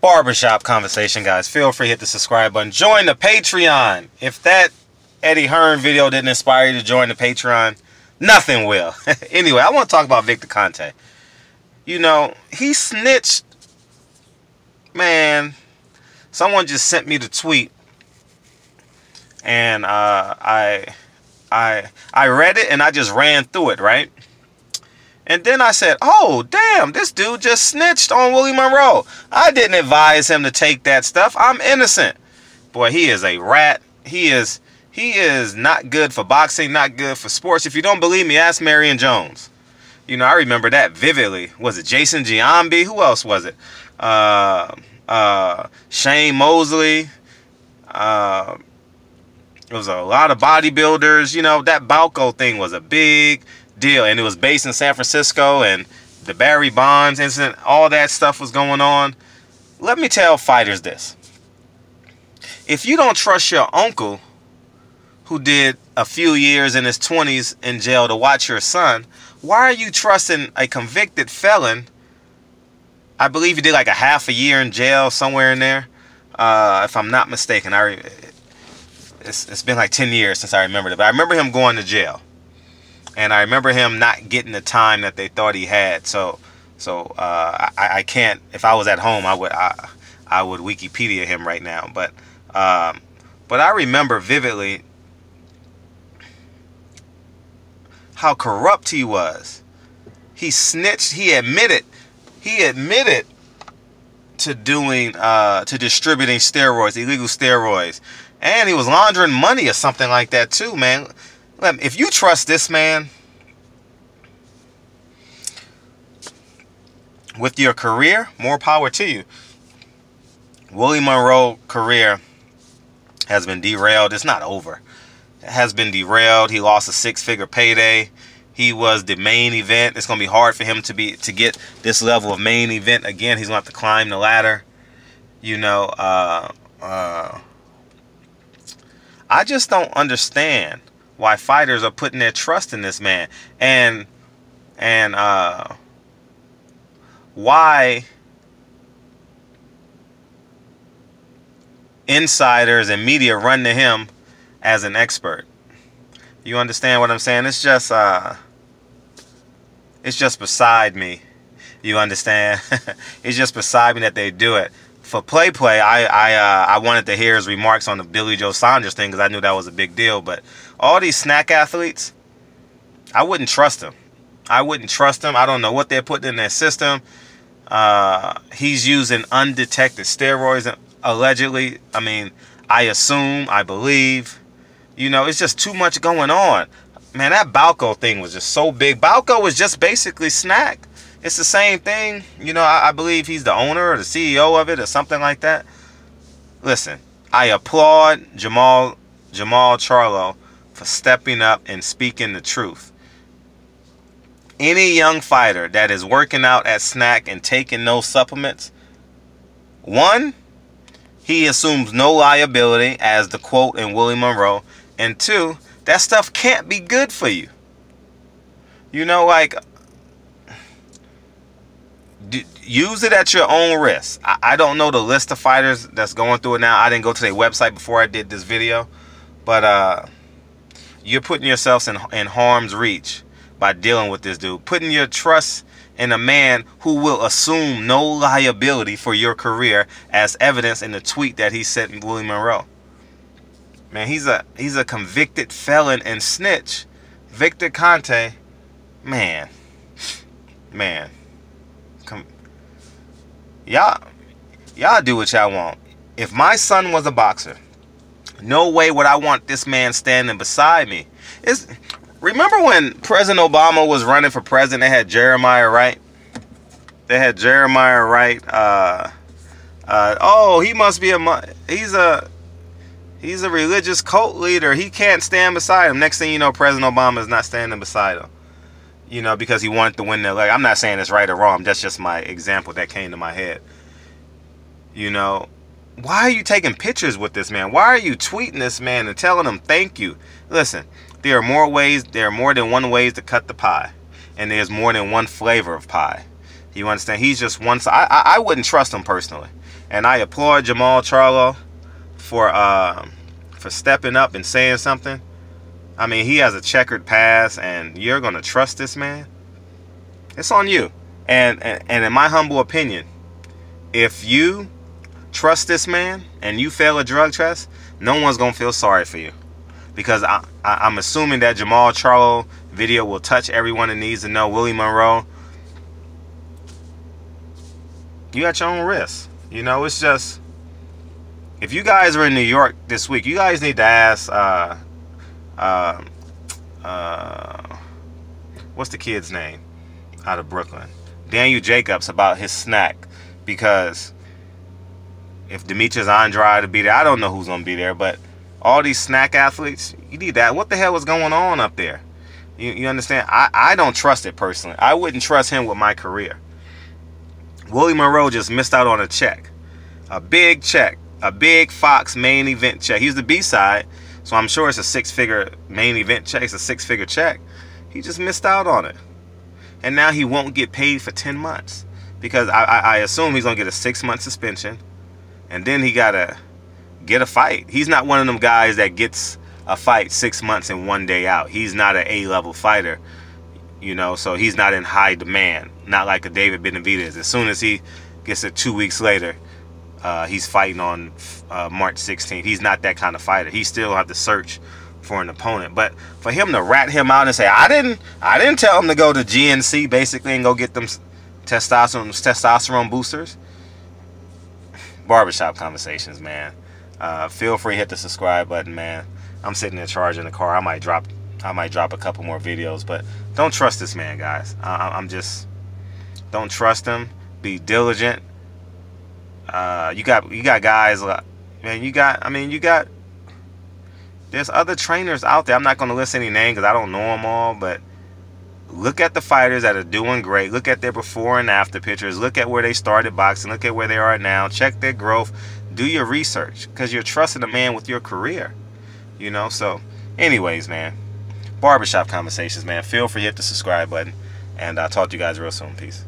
barbershop conversation, guys. Feel free to hit the subscribe button. Join the Patreon. If that Eddie Hearn video didn't inspire you to join the Patreon, nothing will. Anyway, I want to talk about Victor Conte. You know, he snitched. Man, someone just sent me the tweet, and I read it and I just ran through it, right? And then I said, oh, damn, this dude just snitched on Willie Monroe. I didn't advise him to take that stuff. I'm innocent. Boy, he is a rat. He is not good for boxing, not good for sports. If you don't believe me, ask Marion Jones. You know, I remember that vividly. Was it Jason Giambi? Who else was it? Shane Mosley. There was a lot of bodybuilders. You know, that Balco thing was a big deal, and it was based in San Francisco, and the Barry Bonds incident, all that stuff was going on. Let me tell fighters this. If you don't trust your uncle, who did a few years in his 20s in jail to watch your son, why are you trusting a convicted felon? I believe he did like a half a year in jail, somewhere in there, if I'm not mistaken. It's been like 10 years since I remembered it, but I remember him going to jail. And I remember him not getting the time that they thought he had. So I can't. If I was at home, I would Wikipedia him right now. But I remember vividly how corrupt he was. He snitched. He admitted to doing to distributing steroids, illegal steroids, and he was laundering money or something like that too, man. If you trust this man with your career, more power to you. Willie Monroe's career has been derailed. It's not over. It has been derailed. He lost a 6-figure payday. He was the main event. It's going to be hard for him to get this level of main event again. He's going to have to climb the ladder. You know, I just don't understand why fighters are putting their trust in this man, and why insiders and media run to him as an expert. You understand what I'm saying? It's just beside me. You understand? It's just beside me that they do it. For play, I wanted to hear his remarks on the Billy Joe Saunders thing because I knew that was a big deal. But all these snack athletes, I wouldn't trust them. I wouldn't trust them. I don't know what they're putting in their system. He's using undetected steroids, allegedly. I mean, I assume, I believe. You know, it's just too much going on. Man, that Balco thing was just so big. Balco was just basically snack. It's the same thing. You know, I believe he's the owner or the CEO of it or something like that. Listen, I applaud Jamal Charlo for stepping up and speaking the truth. Any young fighter that is working out at snack and taking no supplements, one, he assumes no liability, as the quote in Willie Monroe, and two, that stuff can't be good for you. You know, like, use it at your own risk. I don't know the list of fighters that's going through it now. I didn't go to their website before I did this video. But you're putting yourselves in harm's reach by dealing with this dude. Putting your trust in a man who will assume no liability for your career, as evidenced in the tweet that he sent in Willie Monroe. Man, he's a convicted felon and snitch. Victor Conte, man. Y'all do what y'all want. If my son was a boxer, no way would I want this man standing beside me. Remember when President Obama was running for president, they had Jeremiah Wright? They had Jeremiah Wright. Oh, he must be he's a religious cult leader. He can't stand beside him. Next thing you know, President Obama is not standing beside him. You know, because he wanted to win the election. I'm not saying it's right or wrong. That's just my example that came to my head. You know, why are you taking pictures with this man? Why are you tweeting this man and telling him thank you? Listen, there are more ways. There are more than one ways to cut the pie, and there's more than one flavor of pie. You understand? He's just one side. I wouldn't trust him personally. And I applaud Jamal Charlo for stepping up and saying something. I mean, he has a checkered past, and you're gonna trust this man? It's on you. And in my humble opinion, if you trust this man and you fail a drug test, no one's gonna feel sorry for you, because I'm assuming that Jamal Charlo video will touch everyone that needs to know. Willie Monroe, you got your own risk. You know, it's just, if you guys are in New York this week, you guys need to ask what's the kid's name out of Brooklyn, Daniel Jacobs, about his snack. Because if Demetrius Andrade to be there, I don't know who's gonna be there, but all these snack athletes, you need that. What the hell is going on up there? You understand? I don't trust it personally. I wouldn't trust him with my career. Willie Monroe just missed out on a check. A big check. A big Fox main event check. He's the B-side, so I'm sure it's a six-figure main event check. It's a six-figure check. He just missed out on it. And now he won't get paid for 10 months. Because I assume he's going to get a 6-month suspension. And then he got to get a fight. He's not one of them guys that gets a fight 6 months and 1 day out. He's not an A-level fighter. You know, so he's not in high demand. Not like a David Benavidez. As soon as he gets it 2 weeks later, he's fighting on March 16th. He's not that kind of fighter. He still have to search for an opponent. But for him to rat him out and say, I didn't tell him to go to GNC basically and go get them testosterone boosters. Barbershop Conversations, man. Feel free to hit the subscribe button, man. I'm sitting there charging the car. I might drop a couple more videos, but don't trust this man, guys. I'm just, don't trust him. Be diligent. You got guys, man. There's other trainers out there. I'm not going to list any names because I don't know them all, but look at the fighters that are doing great. Look at their before and after pictures. Look at where they started boxing. Look at where they are now. Check their growth. Do your research, because you're trusting a man with your career. You know, so anyways, man. Barbershop Conversations, man. Feel free to hit the subscribe button, and I'll talk to you guys real soon. Peace.